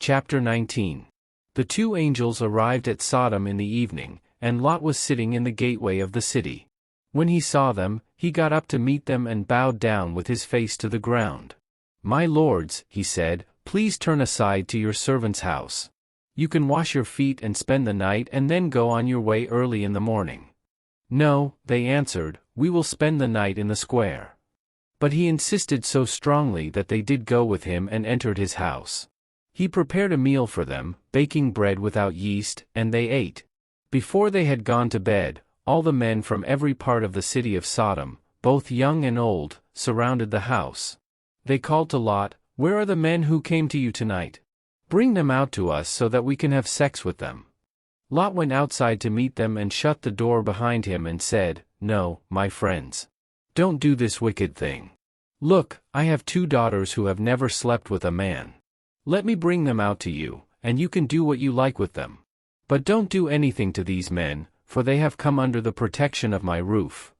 Chapter 19. The two angels arrived at Sodom in the evening, and Lot was sitting in the gateway of the city. When he saw them, he got up to meet them and bowed down with his face to the ground. "My lords," he said, "please turn aside to your servant's house. You can wash your feet and spend the night and then go on your way early in the morning." "No," they answered, "we will spend the night in the square." But he insisted so strongly that they did go with him and entered his house. He prepared a meal for them, baking bread without yeast, and they ate. Before they had gone to bed, all the men from every part of the city of Sodom, both young and old, surrounded the house. They called to Lot, "Where are the men who came to you tonight? Bring them out to us so that we can have sex with them." Lot went outside to meet them and shut the door behind him and said, "No, my friends. Don't do this wicked thing. Look, I have two daughters who have never slept with a man. Let me bring them out to you, and you can do what you like with them. But don't do anything to these men, for they have come under the protection of my roof."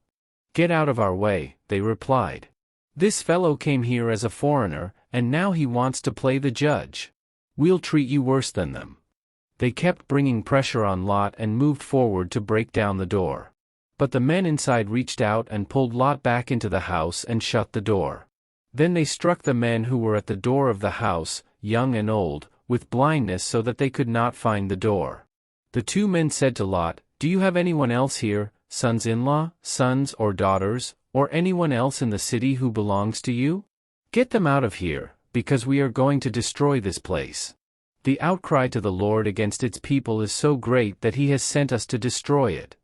"Get out of our way," they replied. "This fellow came here as a foreigner, and now he wants to play the judge. We'll treat you worse than them." They kept bringing pressure on Lot and moved forward to break down the door. But the men inside reached out and pulled Lot back into the house and shut the door. Then they struck the men who were at the door of the house, young and old, with blindness so that they could not find the door. The two men said to Lot, "Do you have anyone else here, sons-in-law, sons or daughters, or anyone else in the city who belongs to you? Get them out of here, because we are going to destroy this place. The outcry to the Lord against its people is so great that he has sent us to destroy it."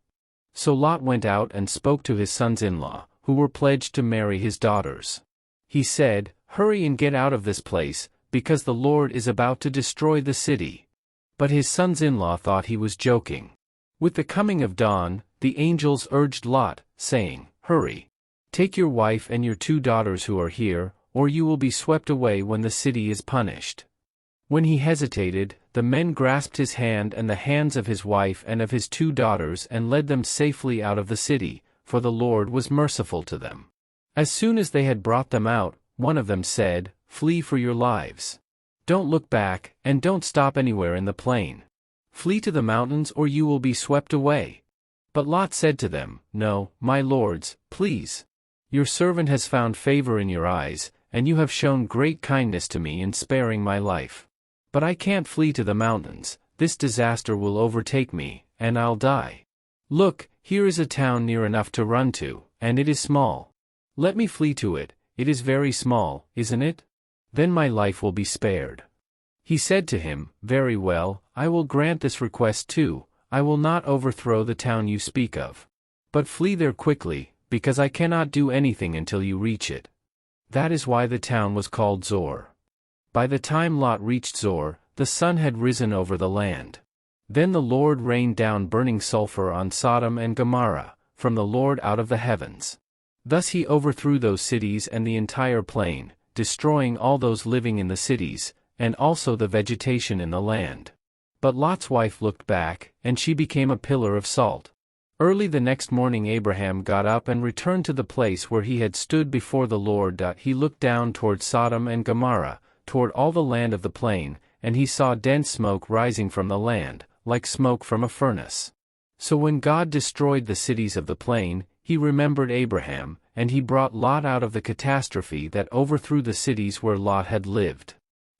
So Lot went out and spoke to his sons-in-law, who were pledged to marry his daughters. He said, "Hurry and get out of this place, because the Lord is about to destroy the city." But his sons-in-law thought he was joking. With the coming of dawn, the angels urged Lot, saying, "Hurry. Take your wife and your two daughters who are here, or you will be swept away when the city is punished." When he hesitated, the men grasped his hand and the hands of his wife and of his two daughters and led them safely out of the city, for the Lord was merciful to them. As soon as they had brought them out, one of them said, "Flee for your lives. Don't look back, and don't stop anywhere in the plain. Flee to the mountains or you will be swept away." But Lot said to them, "No, my lords, please. Your servant has found favor in your eyes, and you have shown great kindness to me in sparing my life. But I can't flee to the mountains, this disaster will overtake me, and I'll die. Look, here is a town near enough to run to, and it is small. Let me flee to it, it is very small, isn't it? Then my life will be spared." He said to him, "Very well, I will grant this request too, I will not overthrow the town you speak of. But flee there quickly, because I cannot do anything until you reach it." That is why the town was called Zor. By the time Lot reached Zor, the sun had risen over the land. Then the Lord rained down burning sulfur on Sodom and Gomorrah, from the Lord out of the heavens. Thus he overthrew those cities and the entire plain, destroying all those living in the cities, and also the vegetation in the land. But Lot's wife looked back, and she became a pillar of salt. Early the next morning Abraham got up and returned to the place where he had stood before the Lord. He looked down toward Sodom and Gomorrah, toward all the land of the plain, and he saw dense smoke rising from the land, like smoke from a furnace. So when God destroyed the cities of the plain, he remembered Abraham, and he brought Lot out of the catastrophe that overthrew the cities where Lot had lived.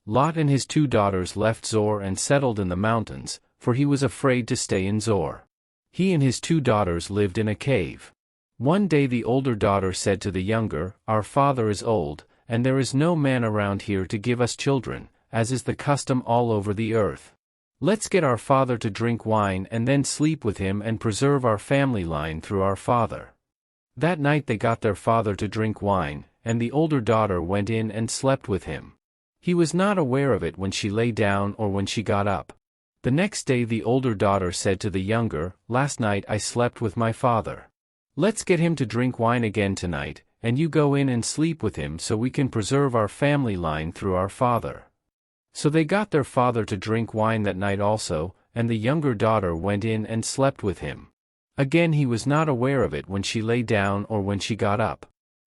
Lot and his two daughters left Zor and settled in the mountains, for he was afraid to stay in Zor. He and his two daughters lived in a cave. One day the older daughter said to the younger, "Our father is old, and there is no man around here to give us children, as is the custom all over the earth. Let's get our father to drink wine and then sleep with him and preserve our family line through our father." That night they got their father to drink wine, and the older daughter went in and slept with him. He was not aware of it when she lay down or when she got up. The next day the older daughter said to the younger, "Last night I slept with my father. Let's get him to drink wine again tonight, and you go in and sleep with him so we can preserve our family line through our father." So they got their father to drink wine that night also, and the younger daughter went in and slept with him. Again he was not aware of it when she lay down or when she got up.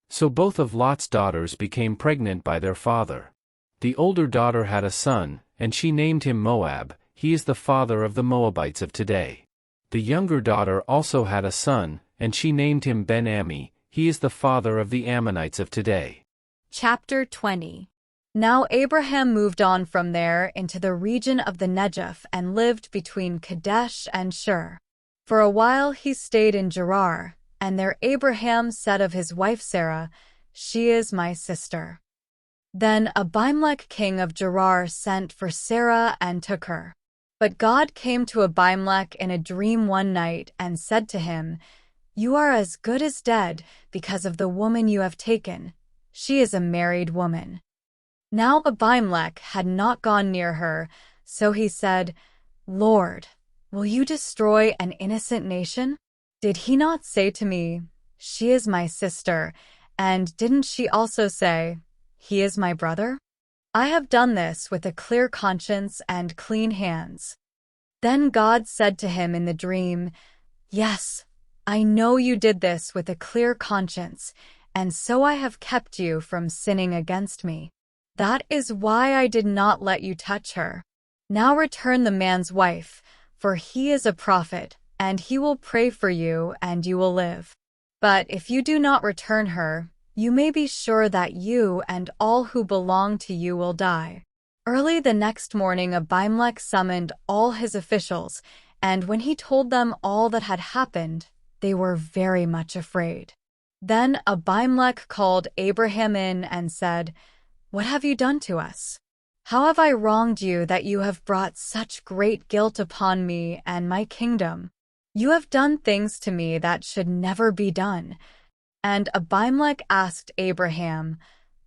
So both of Lot's daughters became pregnant by their father. The older daughter had a son, and she named him Moab. He is the father of the Moabites of today. The younger daughter also had a son, and she named him Ben-Ammi. He is the father of the Ammonites of today. Chapter 20. Now Abraham moved on from there into the region of the Negev and lived between Kadesh and Shur. For a while he stayed in Gerar, and there Abraham said of his wife Sarah, "She is my sister." Then Abimelech king of Gerar sent for Sarah and took her. But God came to Abimelech in a dream one night and said to him, "You are as good as dead because of the woman you have taken. She is a married woman." Now Abimelech had not gone near her, so he said, "Lord, will you destroy an innocent nation? Did he not say to me, 'She is my sister,' and didn't she also say, 'He is my brother'? I have done this with a clear conscience and clean hands." Then God said to him in the dream, "Yes, I know you did this with a clear conscience, and so I have kept you from sinning against me. That is why I did not let you touch her. Now return the man's wife, for he is a prophet, and he will pray for you and you will live. But if you do not return her, you may be sure that you and all who belong to you will die." Early the next morning Abimelech summoned all his officials, and when he told them all that had happened, they were very much afraid. Then Abimelech called Abraham in and said, "What have you done to us? How have I wronged you that you have brought such great guilt upon me and my kingdom? You have done things to me that should never be done." And Abimelech asked Abraham,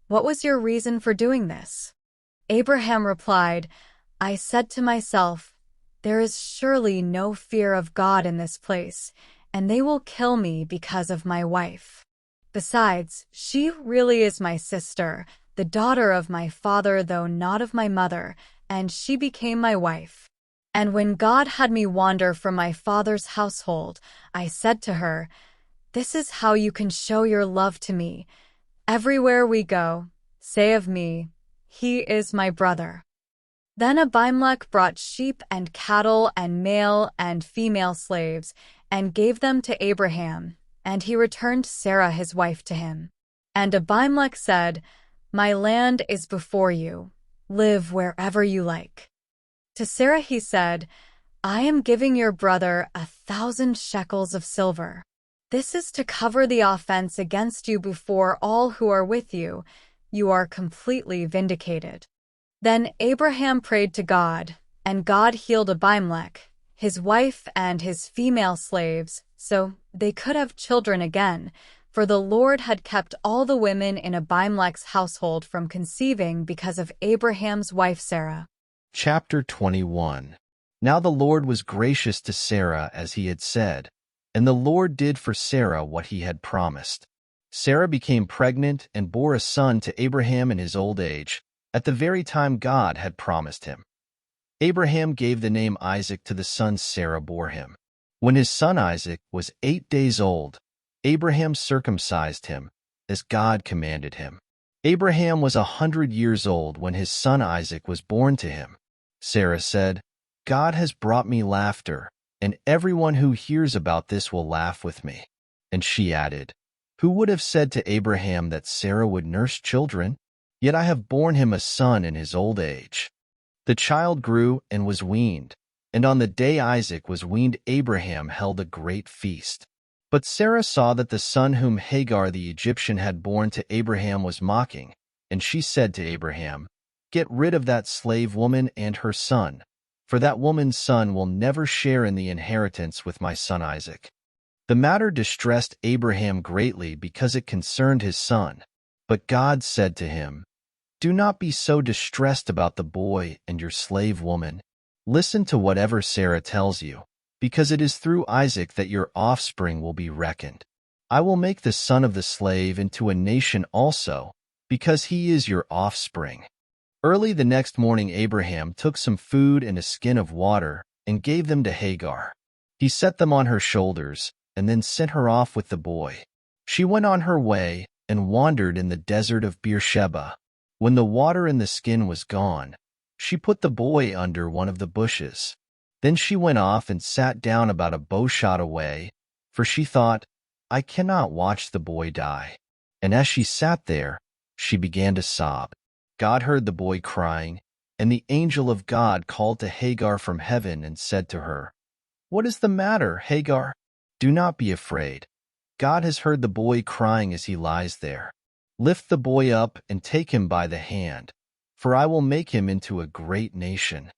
"What was your reason for doing this?" Abraham replied, "I said to myself, 'There is surely no fear of God in this place, and they will kill me because of my wife. Besides, she really is my sister, the daughter of my father though not of my mother, and she became my wife. And when God had me wander from my father's household, I said to her, "This is how you can show your love to me. Everywhere we go, say of me, 'He is my brother.'" Then Abimelech brought sheep and cattle and male and female slaves and gave them to Abraham, and he returned Sarah his wife to him. And Abimelech said, "My land is before you. Live wherever you like." To Sarah he said, "I am giving your brother 1,000 shekels of silver. This is to cover the offense against you before all who are with you. You are completely vindicated." Then Abraham prayed to God, and God healed Abimelech, his wife and his female slaves, so they could have children again, for the Lord had kept all the women in Abimelech's household from conceiving because of Abraham's wife Sarah. Chapter 21. Now the Lord was gracious to Sarah as he had said, and the Lord did for Sarah what he had promised. Sarah became pregnant and bore a son to Abraham in his old age, at the very time God had promised him. Abraham gave the name Isaac to the son Sarah bore him. When his son Isaac was 8 days old, Abraham circumcised him, as God commanded him. Abraham was 100 years old when his son Isaac was born to him. Sarah said, "God has brought me laughter, and everyone who hears about this will laugh with me." And she added, "Who would have said to Abraham that Sarah would nurse children? Yet I have borne him a son in his old age." The child grew and was weaned, and on the day Isaac was weaned Abraham held a great feast. But Sarah saw that the son whom Hagar the Egyptian had borne to Abraham was mocking, and she said to Abraham, "Get rid of that slave woman and her son, for that woman's son will never share in the inheritance with my son Isaac." The matter distressed Abraham greatly because it concerned his son. But God said to him, "Do not be so distressed about the boy and your slave woman. Listen to whatever Sarah tells you, because it is through Isaac that your offspring will be reckoned. I will make the son of the slave into a nation also, because he is your offspring." Early the next morning Abraham took some food and a skin of water and gave them to Hagar. He set them on her shoulders and then sent her off with the boy. She went on her way and wandered in the desert of Beersheba. When the water in the skin was gone, She put the boy under one of the bushes. Then she went off and sat down about a bowshot away, for she thought, I cannot watch the boy die. And as she sat there, she began to sob. God heard the boy crying, and the angel of God called to Hagar from heaven and said to her, What is the matter, Hagar? Do not be afraid. God has heard the boy crying as he lies there. Lift the boy up and take him by the hand, for I will make him into a great nation.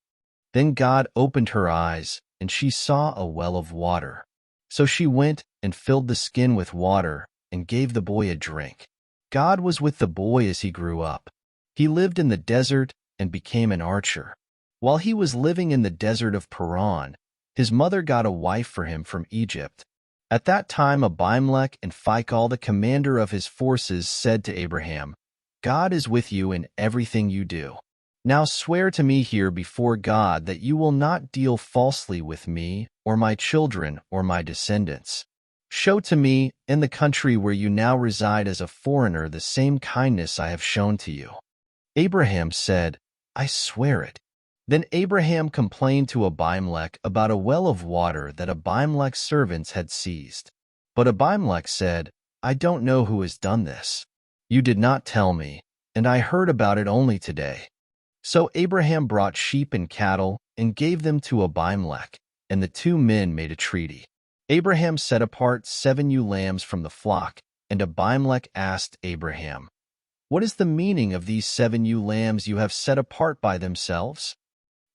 Then God opened her eyes, and she saw a well of water. So she went and filled the skin with water and gave the boy a drink. God was with the boy as he grew up. He lived in the desert and became an archer. While he was living in the desert of Paran, his mother got a wife for him from Egypt. At that time Abimelech and Phicol, the commander of his forces, said to Abraham, God is with you in everything you do. Now swear to me here before God that you will not deal falsely with me or my children or my descendants. Show to me, in the country where you now reside as a foreigner, the same kindness I have shown to you. Abraham said, I swear it. Then Abraham complained to Abimelech about a well of water that Abimelech's servants had seized. But Abimelech said, I don't know who has done this. You did not tell me, and I heard about it only today. So Abraham brought sheep and cattle and gave them to Abimelech, and the two men made a treaty. Abraham set apart 7 ewe lambs from the flock, and Abimelech asked Abraham, What is the meaning of these 7 ewe lambs you have set apart by themselves?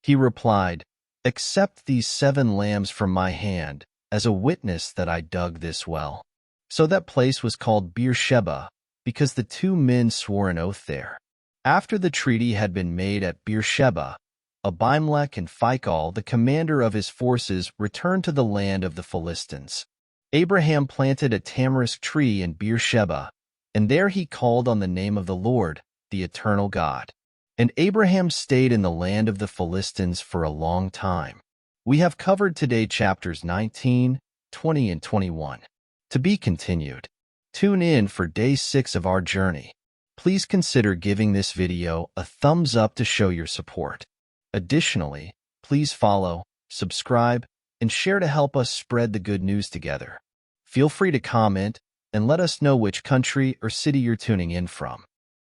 He replied, Accept these 7 lambs from my hand as a witness that I dug this well. So that place was called Beersheba, because the two men swore an oath there. After the treaty had been made at Beersheba, Abimelech and Phicol, the commander of his forces, returned to the land of the Philistines. Abraham planted a tamarisk tree in Beersheba, and there he called on the name of the Lord, the eternal God. And Abraham stayed in the land of the Philistines for a long time. We have covered today chapters 19, 20, and 21. To be continued. Tune in for day 6 of our journey. Please consider giving this video a thumbs up to show your support. Additionally, please follow, subscribe, and share to help us spread the good news together. Feel free to comment and let us know which country or city you're tuning in from.